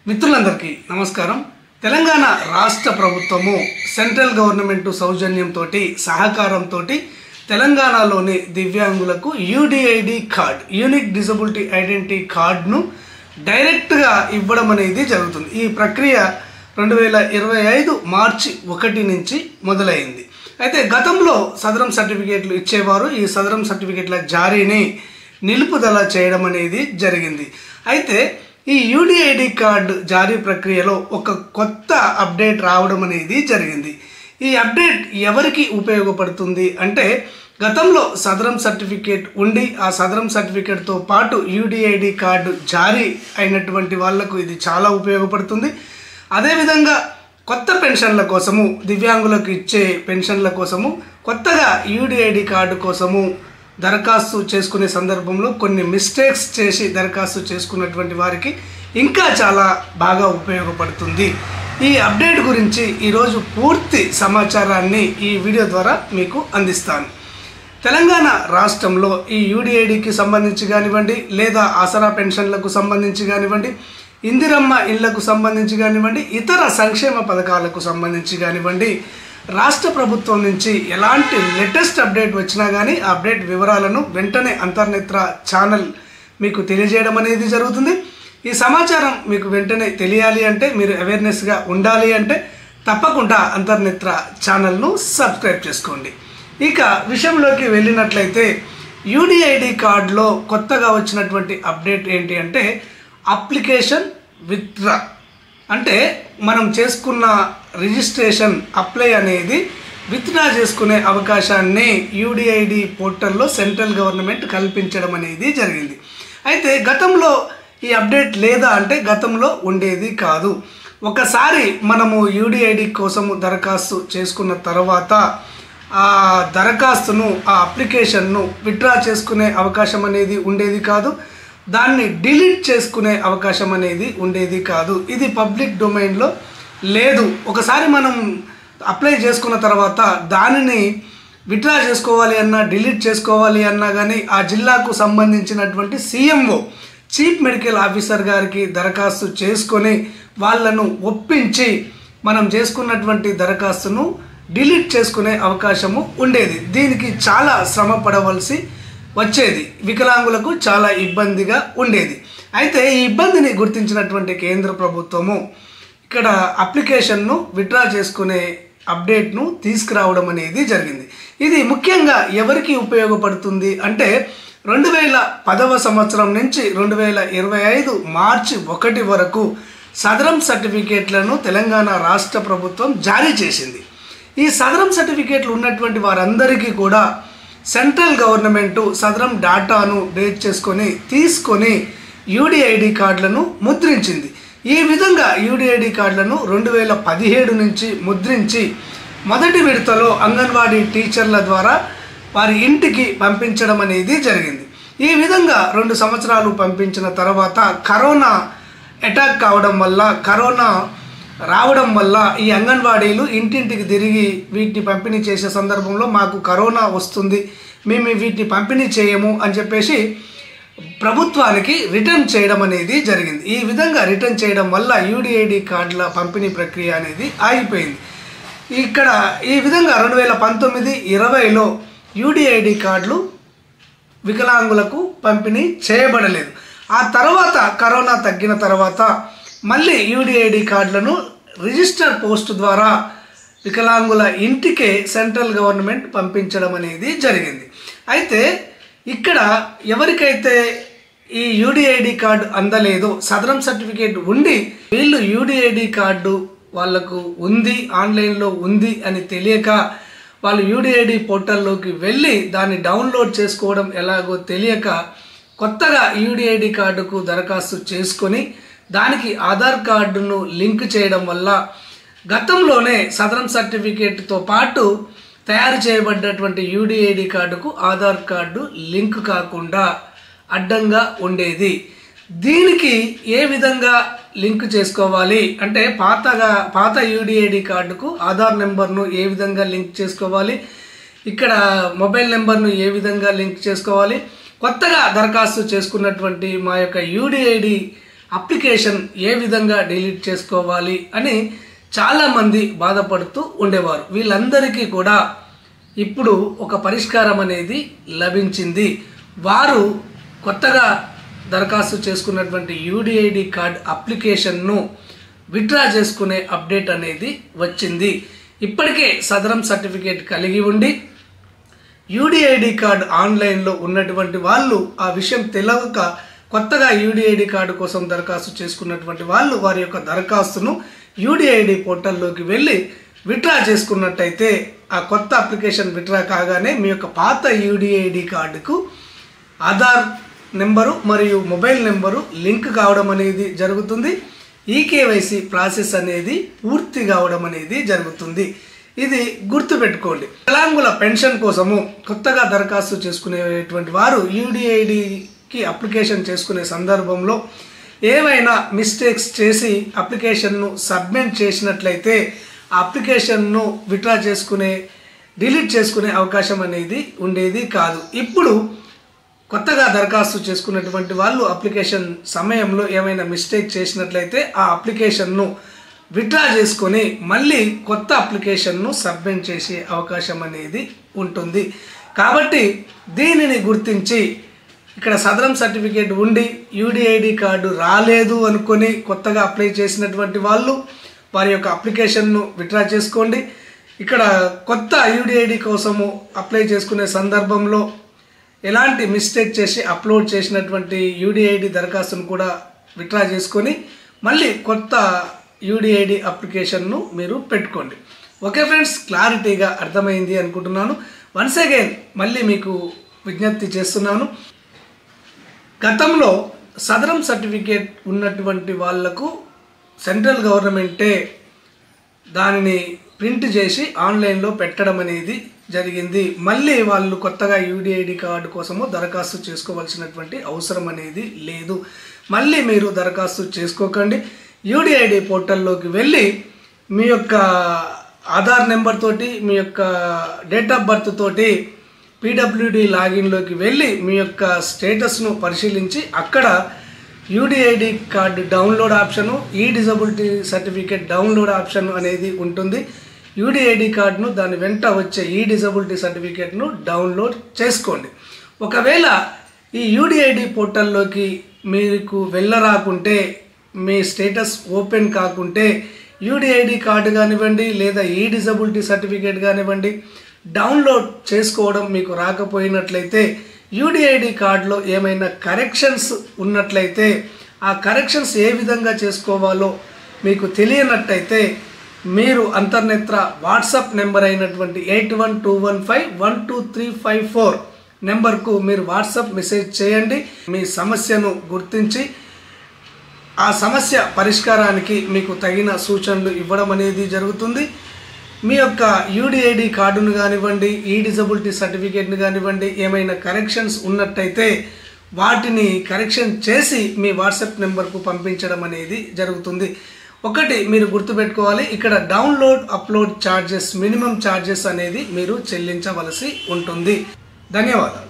మిత్రులందరికీ నమస్కారం. తెలంగాణ రాష్ట్ర ప్రభుత్వము సెంట్రల్ గవర్నమెంట్ సౌజన్యంతో సహకారంతో తెలంగాణలోని దివ్యాంగులకు UDID card, unique disability identity కార్డును డైరెక్ట్గా ఇవ్వడం అనేది జరుగుతుంది. ఈ ప్రక్రియ 2025 మార్చి 1 నుంచి మొదలైంది. అయితే గతంలో సదరం సర్టిఫికేట్లు ఇచ్చేవారు. ఈ సదరం సర్టిఫికేట్ల జారీని నిలుపుదల చేయడం అనేది జరిగింది. అయితే ఈ యూడిఐడి కార్డు జారీ ప్రక్రియలో ఒక కొత్త అప్డేట్ రావడం అనేది జరిగింది. ఈ అప్డేట్ ఎవరికి ఉపయోగపడుతుంది అంటే, గతంలో సదరం సర్టిఫికేట్ ఉండి ఆ సదరం సర్టిఫికేట్తో పాటు యూడిఐడి కార్డు జారీ అయినటువంటి వాళ్లకు ఇది చాలా ఉపయోగపడుతుంది. అదేవిధంగా కొత్త పెన్షన్ల కోసము, దివ్యాంగులకు ఇచ్చే పెన్షన్ల కోసము కొత్తగా యూడిఐడి కార్డు కోసము దరఖాస్తు చేసుకునే సందర్భంలో కొన్ని మిస్టేక్స్ చేసి దరఖాస్తు చేసుకున్నటువంటి వారికి ఇంకా చాలా బాగా ఉపయోగపడుతుంది. ఈ అప్డేట్ గురించి ఈరోజు పూర్తి సమాచారాన్ని ఈ వీడియో ద్వారా మీకు అందిస్తాను. తెలంగాణ రాష్ట్రంలో ఈ యూడిఐడికి సంబంధించి కానివ్వండి, లేదా ఆసరా పెన్షన్లకు సంబంధించి కానివ్వండి, ఇందిరమ్మ ఇళ్లకు సంబంధించి కానివ్వండి, ఇతర సంక్షేమ పథకాలకు సంబంధించి కానివ్వండి, రాష్ట్ర ప్రభుత్వం నుంచి ఎలాంటి లేటెస్ట్ అప్డేట్ వచ్చినా కానీ ఆ అప్డేట్ వివరాలను వెంటనే అంతర్నేత్ర ఛానల్ మీకు తెలియజేయడం అనేది జరుగుతుంది. ఈ సమాచారం మీకు వెంటనే తెలియాలి అంటే, మీరు అవేర్నెస్గా ఉండాలి అంటే తప్పకుండా అంతర్నేత్ర ఛానల్ను సబ్స్క్రైబ్ చేసుకోండి. ఇక విషయంలోకి వెళ్ళినట్లయితే, యూడిఐడి కార్డులో కొత్తగా వచ్చినటువంటి అప్డేట్ ఏంటి అంటే, అప్లికేషన్ విత్డ్రా అంటే మనం చేసుకున్న రిజిస్ట్రేషన్ అప్లై అనేది విత్డ్రా చేసుకునే అవకాశాన్ని యూడిఐడి పోర్టల్లో సెంట్రల్ గవర్నమెంట్ కల్పించడం అనేది జరిగింది. అయితే గతంలో ఈ అప్డేట్ లేదా అంటే గతంలో ఉండేది కాదు. ఒకసారి మనము యూడిఐడి కోసము దరఖాస్తు చేసుకున్న తర్వాత ఆ దరఖాస్తును, ఆ అప్లికేషన్ను విత్డ్రా చేసుకునే అవకాశం అనేది ఉండేది కాదు. దాన్ని డిలీట్ చేసుకునే అవకాశం అనేది ఉండేది కాదు. ఇది పబ్లిక్ డొమైన్లో లేదు. ఒకసారి మనం అప్లై చేసుకున్న తర్వాత దానిని విత్డ్రా చేసుకోవాలి అన్నా, డిలీట్ చేసుకోవాలి అన్నా కానీ ఆ జిల్లాకు సంబంధించినటువంటి సిఎంఓ, చీఫ్ మెడికల్ ఆఫీసర్ గారికి దరఖాస్తు చేసుకొని వాళ్ళను ఒప్పించి మనం చేసుకున్నటువంటి దరఖాస్తును డిలీట్ చేసుకునే అవకాశము ఉండేది. దీనికి చాలా శ్రమ పడవలసి వచ్చేది. వికలాంగులకు చాలా ఇబ్బందిగా ఉండేది. అయితే ఈ ఇబ్బందిని గుర్తించినటువంటి కేంద్ర ప్రభుత్వము ఇక్కడ అప్లికేషన్ను విత్డ్రా చేసుకునే అప్డేట్ను తీసుకురావడం అనేది జరిగింది. ఇది ముఖ్యంగా ఎవరికి ఉపయోగపడుతుంది అంటే, 2010వ సంవత్సరం నుంచి 2025 మార్చి 1 వరకు సదరం సర్టిఫికేట్లను తెలంగాణ రాష్ట్ర ప్రభుత్వం జారీ చేసింది. ఈ సదరం సర్టిఫికేట్లు ఉన్నటువంటి వారందరికీ కూడా సెంట్రల్ గవర్నమెంటు సదరం డాటాను బేస్ చేసుకొని తీసుకొని యూడిఐడి కార్డులను ముద్రించింది. ఈ విధంగా యూడిఐడి కార్డులను 2017 నుంచి ముద్రించి మొదటి విడతలో అంగన్వాడీ టీచర్ల ద్వారా వారి ఇంటికి పంపించడం అనేది జరిగింది. ఈ విధంగా 2 సంవత్సరాలు పంపించిన తర్వాత కరోనా అటాక్ కావడం వల్ల, కరోనా రావడం వల్ల ఈ అంగన్వాడీలు ఇంటింటికి తిరిగి వీటిని పంపిణీ చేసే సందర్భంలో మాకు కరోనా వస్తుంది, మేము వీటిని పంపిణీ చేయము అని చెప్పేసి ప్రభుత్వానికి రిటర్న్ చేయడం అనేది జరిగింది. ఈ విధంగా రిటర్న్ చేయడం వల్ల యూడిఐడి కార్డుల పంపిణీ ప్రక్రియ అనేది ఆగిపోయింది. ఇక్కడ ఈ విధంగా 2019-20లో యూడిఐడి కార్డులు వికలాంగులకు పంపిణీ చేయబడలేదు. ఆ తర్వాత కరోనా తగ్గిన తర్వాత మళ్ళీ యూడిఐడి కార్డులను రిజిస్టర్ పోస్ట్ ద్వారా వికలాంగుల ఇంటికే సెంట్రల్ గవర్నమెంట్ పంపించడం అనేది జరిగింది. అయితే ఇక్కడ ఎవరికైతే ఈ యూడిఐడి కార్డు అందలేదో, సదరం సర్టిఫికేట్ ఉండి వీళ్ళు యూడిఐడి కార్డు వాళ్ళకు ఉంది, ఆన్లైన్లో ఉంది అని తెలియక వాళ్ళు యూడిఐడి పోర్టల్లోకి వెళ్ళి దాన్ని డౌన్లోడ్ చేసుకోవడం ఎలాగో తెలియక కొత్తగా యూడిఐడి కార్డుకు దరఖాస్తు చేసుకొని దానికి ఆధార్ కార్డును లింక్ చేయడం వల్ల గతంలోనే సదరం సర్టిఫికేట్తో పాటు తయారు చేయబడ్డటువంటి యూడిఐడి కార్డుకు ఆధార్ కార్డు లింక్ కాకుండా అడ్డంగా ఉండేది. దీనికి ఏ విధంగా లింక్ చేసుకోవాలి అంటే, పాత యూడిఐడి కార్డుకు ఆధార్ నెంబర్ను ఏ విధంగా లింక్ చేసుకోవాలి, ఇక్కడ మొబైల్ నెంబర్ను ఏ విధంగా లింక్ చేసుకోవాలి, కొత్తగా దరఖాస్తు చేసుకున్నటువంటి మా యొక్క యూడిఐడి అప్లికేషన్ ఏ విధంగా డిలీట్ చేసుకోవాలి అని చాలామంది బాధపడుతూ ఉండేవారు. వీళ్ళందరికీ కూడా ఇప్పుడు ఒక పరిష్కారం అనేది లభించింది. వారు కొత్తగా దరఖాస్తు చేసుకున్నటువంటి యూడిఐడి కార్డ్ అప్లికేషన్ను విత్డ్రా చేసుకునే అప్డేట్ అనేది వచ్చింది. ఇప్పటికే సదరం సర్టిఫికేట్ కలిగి ఉండి యూడిఐడి కార్డ్ ఆన్లైన్లో ఉన్నటువంటి వాళ్ళు ఆ విషయం తెలియక కొత్తగా యూడిఐడి కార్డు కోసం దరఖాస్తు చేసుకున్నటువంటి వాళ్ళు వారి యొక్క దరఖాస్తును యూడిఐడి పోర్టల్లోకి వెళ్ళి విత్డ్రా చేసుకున్నట్టయితే ఆ కొత్త అప్లికేషన్ విత్డ్రా కాగానే మీ యొక్క పాత యూడిఐడి కార్డుకు ఆధార్ నెంబరు మరియు మొబైల్ నెంబరు లింక్ కావడం అనేది జరుగుతుంది. ఈకేవైసీ ప్రాసెస్ అనేది పూర్తి కావడం అనేది జరుగుతుంది. ఇది గుర్తుపెట్టుకోండి. వికలాంగుల పెన్షన్ కోసము కొత్తగా దరఖాస్తు చేసుకునేటువంటి వారు యూడిఐడికి అప్లికేషన్ చేసుకునే సందర్భంలో ఏమైనా మిస్టేక్స్ చేసి అప్లికేషన్ను సబ్మిట్ చేసినట్లయితే ఆ అప్లికేషన్ను విత్డ్రా చేసుకునే డిలీట్ చేసుకునే అవకాశం అనేది ఉండేది కాదు. ఇప్పుడు కొత్తగా దరఖాస్తు చేసుకున్నటువంటి వాళ్ళు అప్లికేషన్ సమయంలో ఏమైనా మిస్టేక్ చేసినట్లయితే ఆ అప్లికేషన్ను విత్డ్రా చేసుకొని మళ్ళీ కొత్త అప్లికేషన్ను సబ్మిట్ చేసే అవకాశం అనేది ఉంటుంది. కాబట్టి దీనిని గుర్తించి ఇక్కడ సదరం సర్టిఫికేట్ ఉండి యూడిఐడి కార్డు రాలేదు అనుకొని కొత్తగా అప్లై చేసినటువంటి వాళ్ళు వారి యొక్క అప్లికేషన్ను విత్డ్రా చేసుకోండి. ఇక్కడ కొత్త యూడిఐడి కోసము అప్లై చేసుకునే సందర్భంలో ఎలాంటి మిస్టేక్ చేసి అప్లోడ్ చేసినటువంటి యూడిఐడి దరఖాస్తును కూడా విత్డ్రా చేసుకొని మళ్ళీ కొత్త యూడిఐడి అప్లికేషన్ను మీరు పెట్టుకోండి. ఓకే ఫ్రెండ్స్, క్లారిటీగా అర్థమైంది అనుకుంటున్నాను. వన్స్ అగైన్ మళ్ళీ మీకు విజ్ఞప్తి చేస్తున్నాను. గతంలో సదరం సర్టిఫికేట్ ఉన్నటువంటి వాళ్లకు సెంట్రల్ గవర్నమెంటే దానిని ప్రింట్ చేసి ఆన్లైన్లో పెట్టడం అనేది జరిగింది. మళ్ళీ వాళ్ళు కొత్తగా యూడిఐడి కార్డు కోసము దరఖాస్తు చేసుకోవాల్సినటువంటి అవసరం అనేది లేదు. మళ్ళీ మీరు దరఖాస్తు చేసుకోకండి. యూడిఐడి పోర్టల్లోకి వెళ్ళి మీ యొక్క ఆధార్ నెంబర్ తోటి మీ యొక్క డేట్ ఆఫ్ బర్త్ తోటి పీడబ్ల్యూడి లాగిన్లోకి వెళ్ళి మీ యొక్క స్టేటస్ను పరిశీలించి అక్కడ యూడిఐడి కార్డు డౌన్లోడ్ ఆప్షను, ఈ డిజబిలిటీ సర్టిఫికేట్ డౌన్లోడ్ ఆప్షన్ అనేది ఉంటుంది. యూడిఐడి కార్డును దాని వెంట వచ్చే ఈ డిజబిలిటీ సర్టిఫికేట్ను డౌన్లోడ్ చేసుకోండి. ఒకవేళ ఈ యూడిఐడి పోర్టల్లోకి మీకు వెళ్ళరాకుంటే, మీ స్టేటస్ ఓపెన్ కాకుంటే యూడిఐడి కార్డు కానివ్వండి లేదా ఈ డిజబిలిటీ సర్టిఫికేట్ కానివ్వండి డౌన్లోడ్ చేసుకోవడం మీకు రాకపోయినట్లయితే యూడిఐడి కార్డులో ఏమైనా కరెక్షన్స్ ఉన్నట్లయితే ఆ కరెక్షన్స్ ఏ విధంగా చేసుకోవాలో మీకు తెలియనట్టయితే మీరు అంతర్నేత్ర వాట్సాప్ నెంబర్ అయినటువంటి 8121512354 నెంబర్కు మీరు వాట్సాప్ మెసేజ్ చేయండి. మీ సమస్యను గుర్తించి ఆ సమస్య పరిష్కారానికి మీకు తగిన సూచనలు ఇవ్వడం అనేది జరుగుతుంది. మీ యొక్క యూడిఐడి కార్డును కానివ్వండి, ఈ డిజబిలిటీ సర్టిఫికేట్ని కానివ్వండి ఏమైనా కరెక్షన్స్ ఉన్నట్టయితే వాటిని కరెక్షన్ చేసి మీ వాట్సాప్ నెంబర్కు పంపించడం అనేది జరుగుతుంది. ఒకటి మీరు గుర్తుపెట్టుకోవాలి, ఇక్కడ download upload charges minimum charges అనేది మీరు చెల్లించవలసి ఉంటుంది. ధన్యవాదాలు.